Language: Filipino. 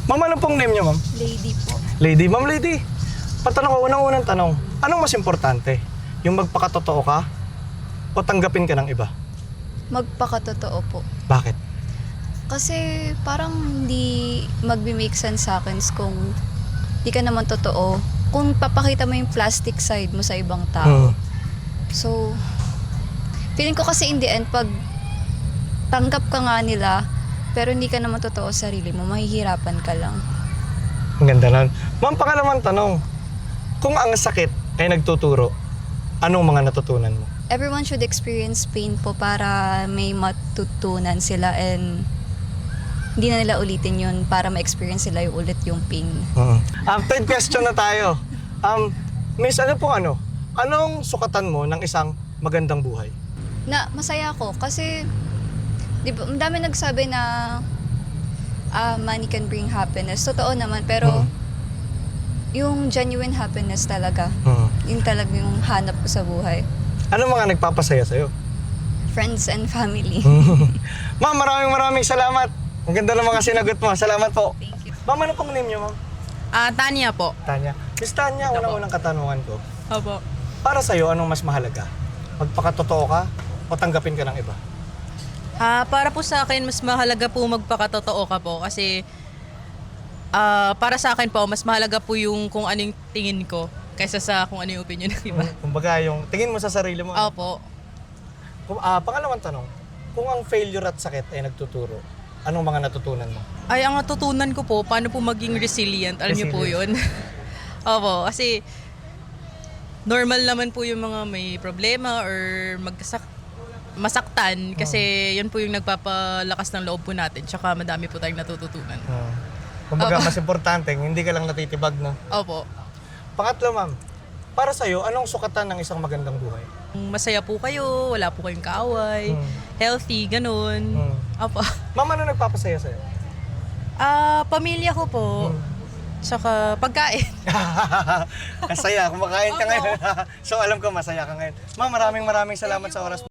Ma'am, ano pong name niyo, ma'am? Lady po. Lady. Ma'am, lady. Patanong ko, unang-unang tanong. Anong mas importante? Yung magpakatotoo ka o tanggapin ka ng iba? Magpakatotoo po. Bakit? Kasi parang hindi magbi-make sense sa akin kung di ka naman totoo. Kung papakita mo yung plastic side mo sa ibang tao. So, feeling ko kasi in the end, pag tanggap ka nga nila, pero hindi ka naman totoo sa sarili mo, mahihirapan ka lang. Ang ganda nun. Ma'am, pangalawang tanong. Kung ang sakit ay nagtuturo, anong mga natutunan mo? Everyone should experience pain po para may matutunan sila and hindi na nila ulitin yun para ma-experience sila yung ulit yung pain. Third question na tayo. Miss, anong sukatan mo ng isang magandang buhay? Na masaya ako kasi di ba, ang dami nagsabi na money can bring happiness. Totoo naman, pero yung genuine happiness talaga, yun talaga yung hanap ko sa buhay. Ano mga nagpapasaya sa'yo? Friends and family. Ma'am, maraming salamat. Ang ganda ng mga sinagot mo. Salamat po. Thank you. Ma'am, ano pong name niyo, ma'am? Tanya po. Tanya. Miss Tanya, unang-unang katanungan ko. Opo. Para sa'yo, anong mas mahalaga? Magpakatotoo ka o tanggapin ka ng iba? Para po sa akin, mas mahalaga po magpakatotoo ka po kasi para sa akin po, mas mahalaga po yung kung anong tingin ko kaysa sa kung ano yung opinion ng iba. Kumbaga, yung tingin mo sa sarili mo. Opo. Pangalawang tanong, kung ang failure at sakit ay nagtuturo, anong mga natutunan mo? Ay, ang natutunan ko po, paano po maging resilient. Alam niyo po yun. Opo, kasi normal naman po yung mga may problema or masaktan kasi yun po yung nagpapalakas ng loob po natin. Tsaka madami po tayong natututunan. Kumbaga, mas importante, hindi ka lang natitibag, no? Opo. Pangatlo, ma'am, para sa'yo, anong sukatan ng isang magandang buhay? Masaya po kayo, wala po kayong kaaway, healthy, ganun. Opo. Ma'am, ano nagpapasaya sa'yo? Pamilya ko po, tsaka pagkain. Masaya, kumakain ka ngayon. So, alam ko, masaya ka ngayon. Ma'am, maraming salamat sa oras mo.